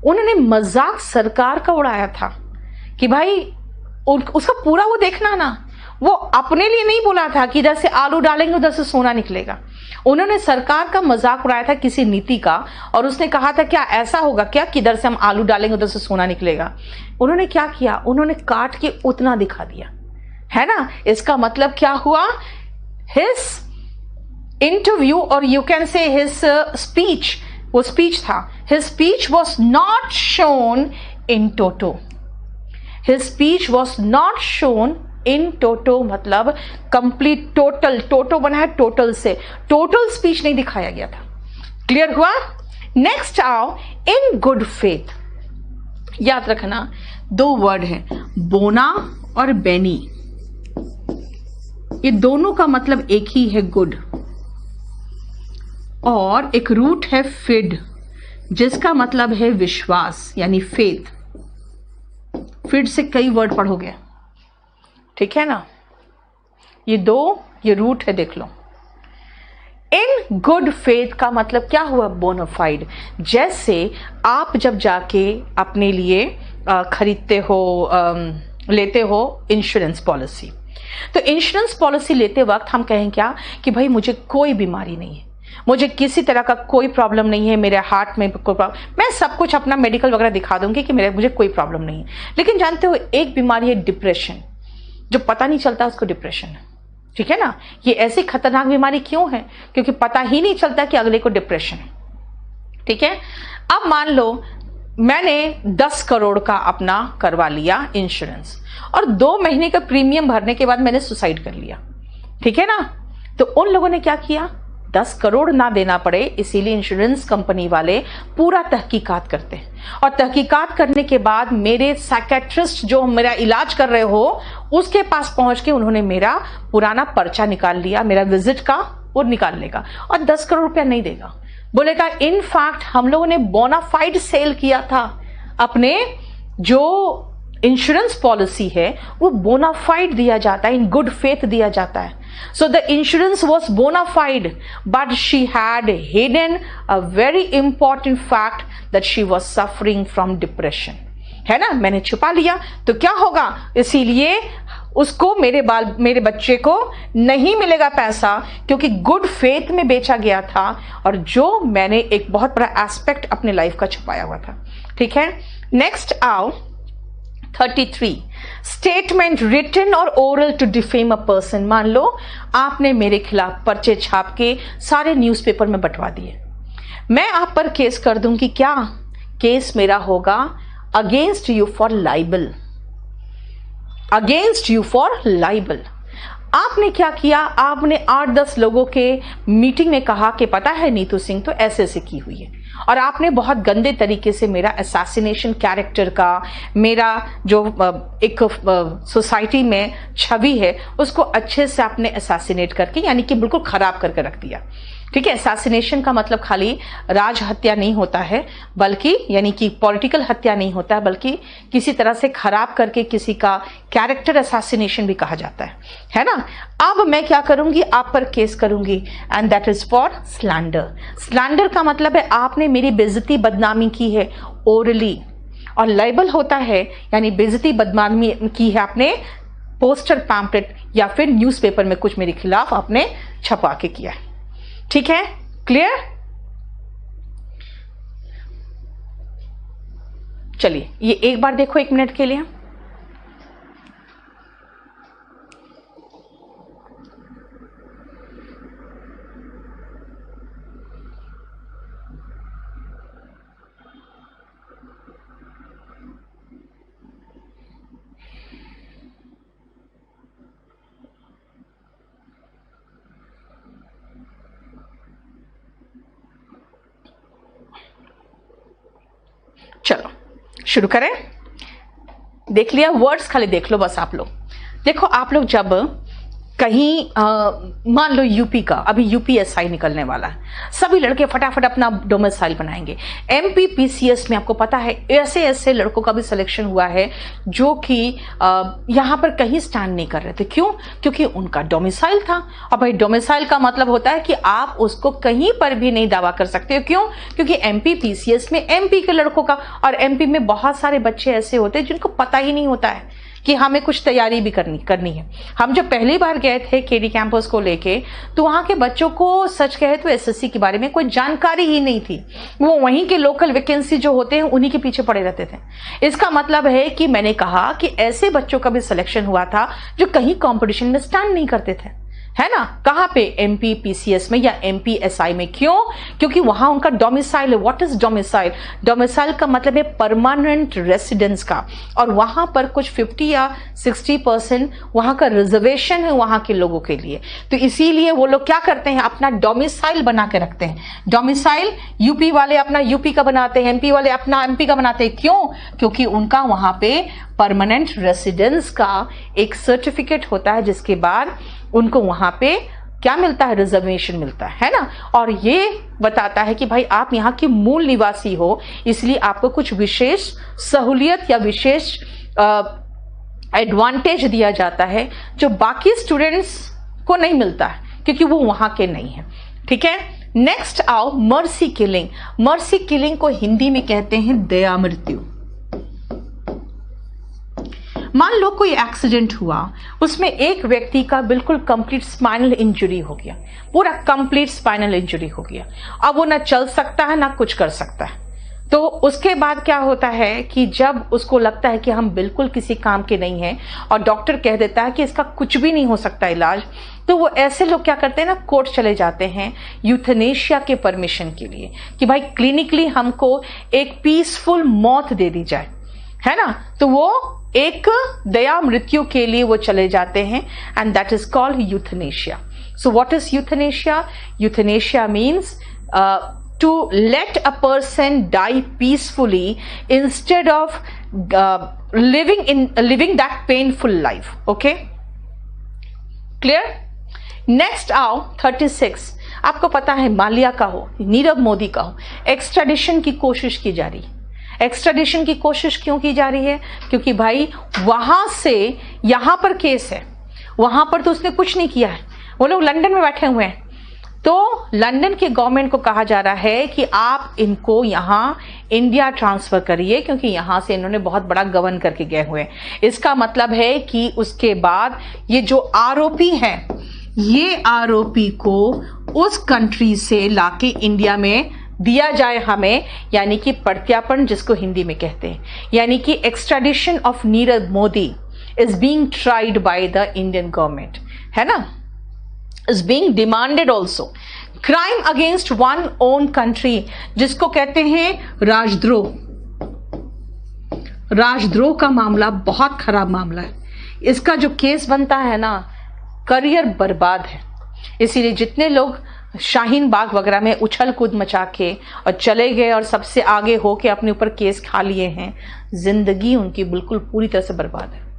उन्होंने मजाक सरकार का उड़ाया था कि भाई उसका पूरा वो देखना ना, वो अपने लिए नहीं बोला था कि इधर से आलू डालेंगे उधर से सोना निकलेगा। उन्होंने सरकार का मजाक उड़ाया था किसी नीति का, और उसने कहा था क्या ऐसा होगा क्या कि इधर से हम आलू डालेंगे उधर से सोना निकलेगा। उन्होंने क्या किया, उन्होंने काट के उतना दिखा दिया, है ना। इसका मतलब क्या हुआ, हिज इंटरव्यू और you can say his speech, वो स्पीच था, his speech was not shown in toto. His speech was not shown in toto मतलब कंप्लीट, टोटल, टोटो बना है टोटल से, टोटल स्पीच नहीं दिखाया गया था। क्लियर हुआ। नेक्स्ट आओ, इन गुड फेथ। याद रखना 2 वर्ड हैं, बोना और बेनी। ये दोनों का मतलब एक ही है, गुड, और एक रूट है फिड जिसका मतलब है विश्वास यानी फेथ। फिड से कई वर्ड पढ़ोगे, ठीक है ना। ये 2 ये रूट है, देख लो। इन गुड फेथ का मतलब क्या हुआ, बोनाफाइड। जैसे आप जब जाके अपने लिए खरीदते हो, लेते हो इंश्योरेंस पॉलिसी, तो इंश्योरेंस पॉलिसी लेते वक्त हम कहें क्या कि भाई मुझे कोई बीमारी नहीं है, मुझे किसी तरह का कोई प्रॉब्लम नहीं है, मेरे हार्ट में कोई प्रॉब्लम, मैं सब कुछ अपना मेडिकल वगैरह दिखा दूंगी कि मुझे कोई प्रॉब्लम नहीं है। लेकिन जानते हो एक बीमारी है डिप्रेशन, जो पता नहीं चलता उसको डिप्रेशन है, ठीक है ना। ये ऐसी खतरनाक बीमारी क्यों है, क्योंकि पता ही नहीं चलता कि अगले को डिप्रेशन है, ठीक है। अब मान लो मैंने 10 करोड़ का अपना करवा लिया इंश्योरेंस, और 2 महीने का प्रीमियम भरने के बाद मैंने सुसाइड कर लिया, ठीक है ना। तो उन लोगों ने क्या किया, 10 करोड़ ना देना पड़े इसीलिए इंश्योरेंस कंपनी वाले पूरा तहकीकात करते हैं, और तहकीकात करने के बाद मेरे साइकेट्रिस्ट जो मेरा इलाज कर रहे हो उसके पास पहुंच के उन्होंने मेरा पुराना पर्चा निकाल लिया, मेरा विजिट का वो निकाल लेगा, और 10 करोड़ रुपया नहीं देगा। बोलेगा इनफैक्ट हम लोगों ने बोनाफाइड सेल किया था, अपने जो इंश्योरेंस पॉलिसी है वो बोनाफाइड दिया जाता है, इन गुड फेथ दिया जाता है। So the insurance was bona fide, but she had hidden a very important fact that she was suffering from depression. है ना, मैंने छुपा लिया तो क्या होगा, इसीलिए उसको मेरे बच्चे को नहीं मिलेगा पैसा, क्योंकि गुड फेथ में बेचा गया था, और जो मैंने एक बहुत बड़ा एस्पेक्ट अपने लाइफ का छुपाया हुआ था, ठीक है। नेक्स्ट आओ 33, statement written or oral to defame a person. मान लो आपने मेरे खिलाफ पर्चे छाप के सारे न्यूज़पेपर में बंटवा दिए, मैं आप पर केस कर दूंगी, क्या केस मेरा होगा against you for liable, against you for liable. आपने क्या किया, आपने 8-10 लोगों के मीटिंग में कहा कि पता है नीतू सिंह तो ऐसे ऐसे की हुई है, और आपने बहुत गंदे तरीके से मेरा असैसिनेशन कैरेक्टर का, मेरा जो एक सोसाइटी में छवि है उसको अच्छे से आपने असैसिनेट करके यानी कि बिल्कुल खराब करके रख दिया, ठीक है। असैसिनेशन का मतलब खाली राज हत्या नहीं होता है, बल्कि यानी कि पॉलिटिकल हत्या नहीं होता है, बल्कि किसी तरह से खराब करके किसी का कैरेक्टर असैसिनेशन भी कहा जाता है ना। अब मैं क्या करूंगी, आप पर केस करूंगी, and that is for slander. Slander का मतलब है आपने मेरी बेइज्जती बदनामी की है ओरली, और लाइबल होता है यानी बेइज्जती बदनामी की है आपने पोस्टर, पैम्पलेट या फिर न्यूज़पेपर में कुछ मेरे खिलाफ आपने छपा के किया है, ठीक है। क्लियर। चलिए ये एक बार देखो 1 मिनट के लिए। चलो शुरू करें। देख लिया वर्ड्स, खाली देख लो बस आप लोग। देखो आप लोग जब कहीं मान लो यूपी का, अभी यूपीएसआई निकलने वाला है, सभी लड़के फटाफट अपना डोमिसाइल बनाएंगे। एमपी पीसीएस में आपको पता है ऐसे ऐसे लड़कों का भी सिलेक्शन हुआ है जो कि यहाँ पर कहीं स्टैंड नहीं कर रहे थे। क्यों? क्योंकि उनका डोमिसाइल था। और भाई डोमिसाइल का मतलब होता है कि आप उसको कहीं पर भी नहीं दावा कर सकते हो। क्यों? क्योंकि एमपी पीसीएस में एमपी के लड़कों का, और एमपी में बहुत सारे बच्चे ऐसे होते हैं जिनको पता ही नहीं होता है कि हमें कुछ तैयारी भी करनी है। हम जब पहली बार गए थे केडी कैंपस को लेके, तो वहाँ के बच्चों को सच कहे तो एसएससी के बारे में कोई जानकारी ही नहीं थी। वो वहीं के लोकल वैकेंसी जो होते हैं उन्हीं के पीछे पड़े रहते थे। इसका मतलब है कि मैंने कहा कि ऐसे बच्चों का भी सिलेक्शन हुआ था जो कहीं कॉम्पिटिशन में स्टैंड नहीं करते थे, है ना। कहाँ पे? एमपी पीसीएस में या एमपी एसआई में। क्यों? क्योंकि वहां उनका डोमिसाइल है। What is domicile? डोमिसाइल का मतलब है परमानेंट रेसिडेंस का, और वहां पर कुछ 50 या 60% वहां का रिजर्वेशन है वहां के लोगों के लिए। तो इसीलिए वो लोग क्या करते हैं, अपना डोमिसाइल बना के रखते हैं। डोमिसाइल यूपी वाले अपना यूपी का बनाते हैं, एमपी वाले अपना एमपी का बनाते हैं। क्यों? क्योंकि उनका वहां पे परमानेंट रेसिडेंस का एक सर्टिफिकेट होता है, जिसके बाद उनको वहां पे क्या मिलता है? रिजर्वेशन मिलता है ना। और ये बताता है कि भाई आप यहाँ के मूल निवासी हो, इसलिए आपको कुछ विशेष सहूलियत या विशेष एडवांटेज दिया जाता है जो बाकी स्टूडेंट्स को नहीं मिलता है, क्योंकि वो वहां के नहीं है। ठीक है, नेक्स्ट आओ मर्सी किलिंग। मर्सी किलिंग को हिंदी में कहते हैं दया मृत्यु। मान लो कोई एक्सीडेंट हुआ, उसमें एक व्यक्ति का बिल्कुल कंप्लीट स्पाइनल इंजरी हो गया, पूरा कंप्लीट स्पाइनल इंजरी हो गया। अब वो ना चल सकता है ना कुछ कर सकता है। तो उसके बाद क्या होता है कि जब उसको लगता है कि हम बिल्कुल किसी काम के नहीं हैं और डॉक्टर कह देता है कि इसका कुछ भी नहीं हो सकता इलाज, तो वो ऐसे लोग क्या करते हैं ना, कोर्ट चले जाते हैं यूथनेशिया के परमिशन के लिए कि भाई क्लिनिकली हमको एक पीसफुल मौत दे दी जाए, है ना। तो वो एक दया मृत्यु के लिए वो चले जाते हैं, and that is called euthanasia. So what is euthanasia? Euthanasia means to let a person die peacefully instead of living that painful life. Okay, clear? Next आओ 36। आपको पता है माल्या का हो, नीरव मोदी का हो, एक्स्ट्राडिशन की कोशिश की जा रही है। एक्स्ट्राडिशन की कोशिश क्यों की जा रही है? क्योंकि भाई वहां से यहां पर केस है, वहां पर तो उसने कुछ नहीं किया है, वो लोग लंदन में बैठे हुए हैं। तो लंदन के गवर्नमेंट को कहा जा रहा है कि आप इनको यहाँ इंडिया ट्रांसफर करिए, क्योंकि यहाँ से इन्होंने बहुत बड़ा गवर्न करके गए हुए हैं। इसका मतलब है कि उसके बाद ये जो आरोपी हैं, ये आरोपी को उस कंट्री से लाके इंडिया में दिया जाए हमें, यानी कि प्रत्यार्पण जिसको हिंदी में कहते हैं, यानी कि extradition of Nirav Modi is being tried by the Indian government, है ना, is being demanded also. Crime against one own country, जिसको कहते हैं राजद्रोह। राजद्रोह का मामला बहुत खराब मामला है। इसका जो केस बनता है ना, करियर बर्बाद है। इसीलिए जितने लोग शाहीन बाग वगैरह में उछल कूद मचा के और चले गए और सबसे आगे होके अपने ऊपर केस खा लिए हैं, जिंदगी उनकी बिल्कुल पूरी तरह से बर्बाद है।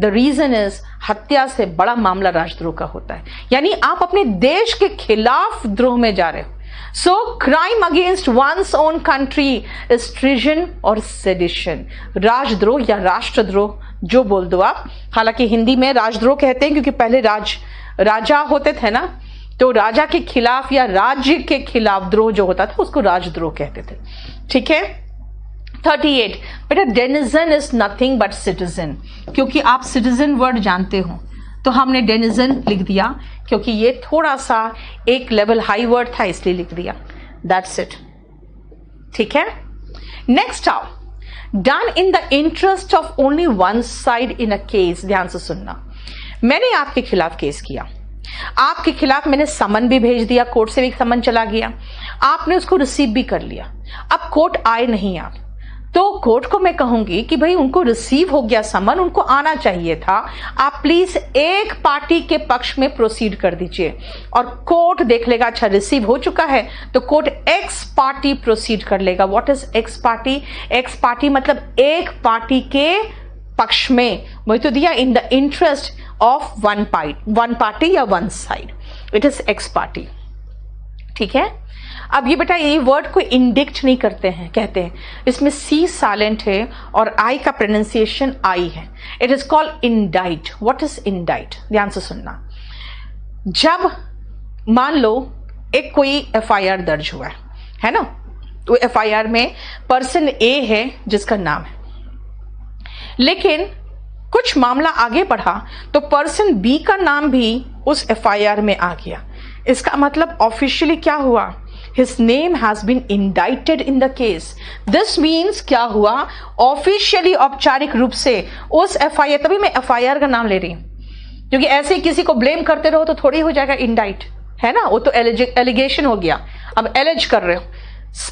द रीजन इज हत्या से बड़ा मामला राजद्रोह का होता है, यानी आप अपने देश के खिलाफ द्रोह में जा रहे हो। So crime against one's own country is treason और सेडिशन। राजद्रोह या राष्ट्रद्रोह जो बोल दो आप, हालांकि हिंदी में राजद्रोह कहते हैं क्योंकि पहले राजा होते थे ना, तो राजा के खिलाफ या राज्य के खिलाफ द्रोह जो होता था उसको राजद्रोह कहते थे। ठीक है, 38। बेटा denizen is nothing but citizen. क्योंकि आप सिटीजन वर्ड जानते हो तो हमने डेनिजन लिख दिया, क्योंकि ये थोड़ा सा एक लेवल हाई वर्ड था इसलिए लिख दिया, दैट्स इट। ठीक है, नेक्स्ट आओ, done in the interest of only one side in a case. ध्यान से सुनना, मैंने आपके खिलाफ केस किया, आपके खिलाफ मैंने समन भी भेज दिया, कोर्ट से भी समन चला गया, आपने उसको रिसीव भी कर लिया। अब कोर्ट आए नहीं आप, तो कोर्ट को मैं कहूंगी कि भाई उनको रिसीव हो गया समन, उनको आना चाहिए था, आप प्लीज एक पार्टी के पक्ष में प्रोसीड कर दीजिए और कोर्ट देख लेगा अच्छा रिसीव हो चुका है तो कोर्ट एक्स पार्टी प्रोसीड कर लेगा। What is ex parte? Ex parte मतलब एक पार्टी के पक्ष में, वही तो दिया, in the interest, of one party या one side, it is ex parte. ठीक है, अब ये बेटा ये वर्ड को इंडिक्ट नहीं करते हैं, कहते हैं इसमें सी साइलेंट है और आई का प्रोनाउंसिएशन आई है। It is called indict. What is indict? ध्यान से सुनना। जब मान लो एक कोई एफआईआर दर्ज हुआ है ना, तो एफआईआर में पर्सन ए है जिसका नाम है, लेकिन कुछ मामला आगे बढ़ा तो पर्सन बी का नाम भी उस एफआईआर में आ गया। इसका मतलब ऑफिशियली क्या हुआ? His name has been indicted in the case. This means क्या हुआ? ऑफिशियली, औपचारिक रूप से उस एफआईआर, तभी मैं एफआईआर का नाम ले रही हूं, क्योंकि ऐसे ही किसी को ब्लेम करते रहो तो थोड़ी हो जाएगा इंडाइट, है ना, वो तो एलिगेशन हो गया। अब एलिज कर रहे हो,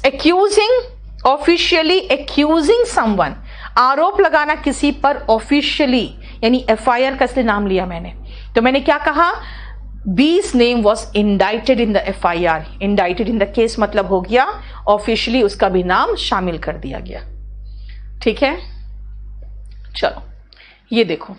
एक्यूजिंग, ऑफिशियली एक्यूजिंग समवन, आरोप लगाना किसी पर ऑफिशियली, यानी एफआईआर का इसलिए नाम लिया मैंने। तो मैंने क्या कहा? B's name was indicted in the FIR. Indicted in the case मतलब हो गया ऑफिशियली उसका भी नाम शामिल कर दिया गया। ठीक है, चलो ये देखो,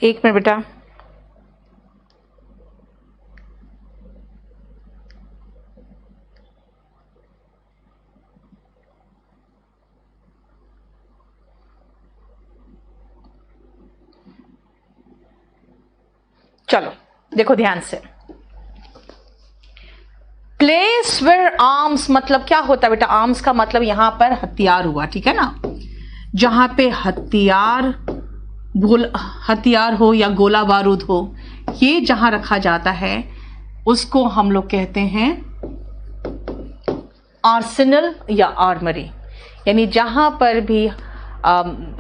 एक मिनट बेटा, चलो देखो ध्यान से। प्लेस वेयर आर्म्स मतलब क्या होता है बेटा? आर्म्स का मतलब यहां पर हथियार हुआ, ठीक है ना, जहां पे हथियार हो या गोला बारूद हो, ये जहां रखा जाता है उसको हम लोग कहते हैं आर्सेनल या आर्मरी। यानी जहां पर भी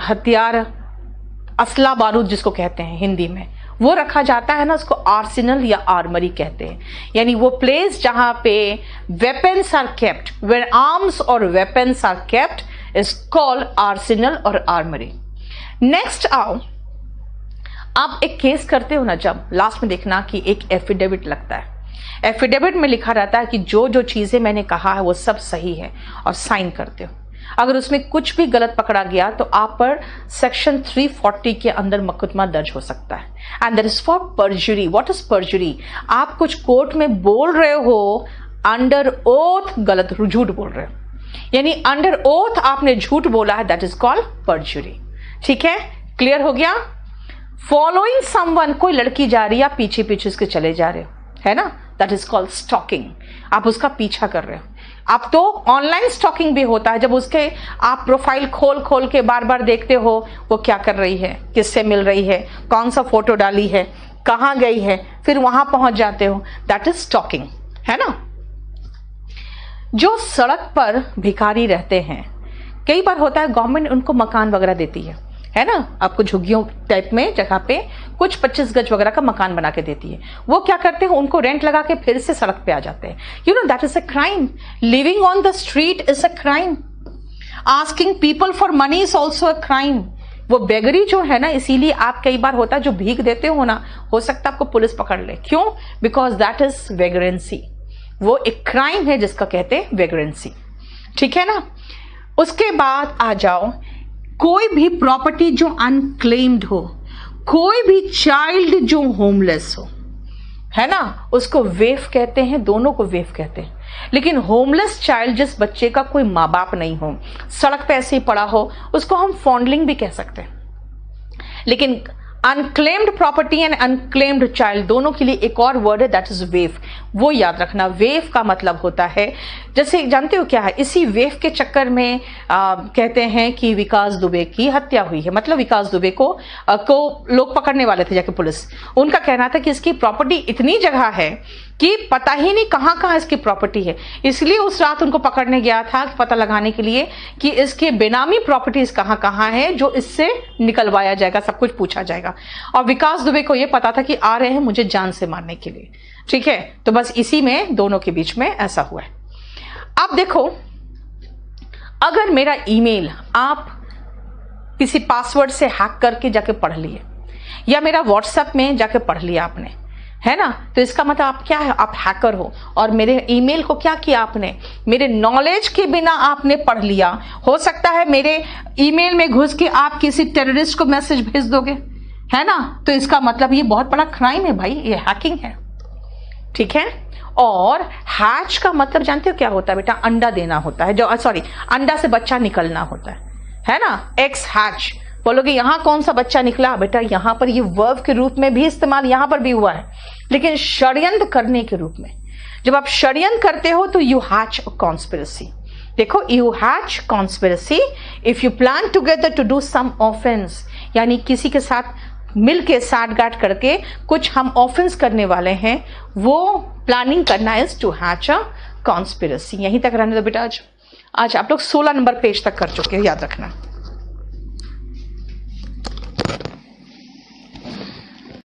हथियार, असला बारूद जिसको कहते हैं हिंदी में, वो रखा जाता है ना, उसको आर्सेनल या आर्मरी कहते हैं। यानी वो प्लेस जहां पे weapons are kept, where arms और weapons are kept is called arsenal और आर्मरी। नेक्स्ट आओ, आप एक केस करते हो ना, जब लास्ट में देखना कि एक एफिडेविट लगता है। एफिडेविट में लिखा रहता है कि जो जो चीजें मैंने कहा है वो सब सही है, और साइन करते हो। अगर उसमें कुछ भी गलत पकड़ा गया तो आप पर सेक्शन 340 के अंदर मुकदमा दर्ज हो सकता है, and that is for परजुरी। What is परजुरी? आप कुछ कोर्ट में बोल रहे हो अंडर ओथ, गलत, झूठ बोल रहे हो, यानी अंडर ओथ आपने झूठ बोला है, दैट इज कॉल्ड परजुरी। ठीक है, क्लियर हो गया? फॉलोइंग समवन, कोई लड़की जा रही है, आप पीछे पीछे उसके चले जा रहे हो, है ना, दैट इज कॉल्ड स्टॉकिंग। आप उसका पीछा कर रहे हो। अब तो ऑनलाइन स्टॉकिंग भी होता है, जब उसके आप प्रोफाइल खोल खोल के बार बार देखते हो वो क्या कर रही है, किससे मिल रही है, कौन सा फोटो डाली है, कहां गई है, फिर वहां पहुंच जाते हो, दैट इज स्टॉकिंग, है ना। जो सड़क पर भिखारी रहते हैं, कई बार होता है गवर्नमेंट उनको मकान वगैरह देती है ना, आपको झुग्गियों टाइप में जगह पे कुछ 25 गज वगैरह का मकान बना के देती है। वो क्या करते हैं, उनको रेंट लगा के फिर से सड़क पे आ जाते हैं। You know that is a crime. Living on the street is a crime. Asking people for money is also a crime. वो बेगरी जो है ना, इसीलिए आप कई बार होता है जो भीख देते हो ना, हो सकता है आपको पुलिस पकड़ ले। क्यों? Because that is vagrancy. वो एक क्राइम है जिसका कहते हैं वेगरेंसी। ठीक है ना। उसके बाद आ जाओ, कोई भी प्रॉपर्टी जो अनक्लेम्ड हो, कोई भी चाइल्ड जो होमलेस हो, है ना, उसको वेफ कहते हैं, दोनों को वेफ कहते हैं। लेकिन होमलेस चाइल्ड, जिस बच्चे का कोई माँ बाप नहीं हो, सड़क पे ऐसे ही पड़ा हो, उसको हम फॉन्डलिंग भी कह सकते हैं। लेकिन unclaimed property and unclaimed child, दोनों के लिए एक और वर्ड है, दैट इज वेफ। वो याद रखना। वेफ का मतलब होता है, जैसे जानते हो क्या है, इसी वेफ के चक्कर में कहते हैं कि विकास दुबे की हत्या हुई है। मतलब विकास दुबे को लोग पकड़ने वाले थे जाके पुलिस, उनका कहना था कि इसकी प्रॉपर्टी इतनी जगह है कि पता ही नहीं कहाँ कहाँ इसकी प्रॉपर्टी है, इसलिए उस रात उनको पकड़ने गया था पता लगाने के लिए कि इसके बेनामी प्रॉपर्टीज कहाँ कहाँ है, जो इससे निकलवाया जाएगा, सब कुछ पूछा जाएगा। और विकास दुबे को यह पता था कि आ रहे हैं मुझे जान से मारने के लिए। ठीक है, तो बस इसी में दोनों के बीच में ऐसा हुआ है। अब देखो, अगर मेरा ईमेल आप किसी पासवर्ड से हैक करके जाके पढ़ लिए, या मेरा व्हाट्सएप में जाके पढ़ लिया आपने, है ना, तो इसका मतलब आप क्या है, आप हैकर हो। और मेरे ईमेल को क्या किया आपने, मेरे नॉलेज के बिना आपने पढ़ लिया। हो सकता है मेरे ईमेल में घुस के आप किसी टेररिस्ट को मैसेज भेज दोगे, है ना, तो इसका मतलब ये बहुत बड़ा क्राइम है भाई, ये हैकिंग है। ठीक है। और हैच का मतलब जानते हो क्या होता है बेटा, अंडा देना होता है, जो सॉरी अंडा से बच्चा निकलना होता है ना, एक्स हैच। बोलोगे यहां कौन सा बच्चा निकला, बेटा यहां पर ये वर्ब के रूप में भी इस्तेमाल यहां पर भी हुआ है, लेकिन षड्यंत्र करने के रूप में। जब आप षड्यंत्र करते हो तो यू हैच अ कॉन्स्पिरेसी। देखो, you hatch conspiracy if you plan together to do some offence, यानी किसी के साथ मिलके साठगांठ करके कुछ हम ऑफेंस करने वाले हैं, वो प्लानिंग करना is to hatch a conspiracy. यहीं तक रहने दो बेटा। आज आप लोग 16 नंबर पेज तक कर चुके हो, याद रखना।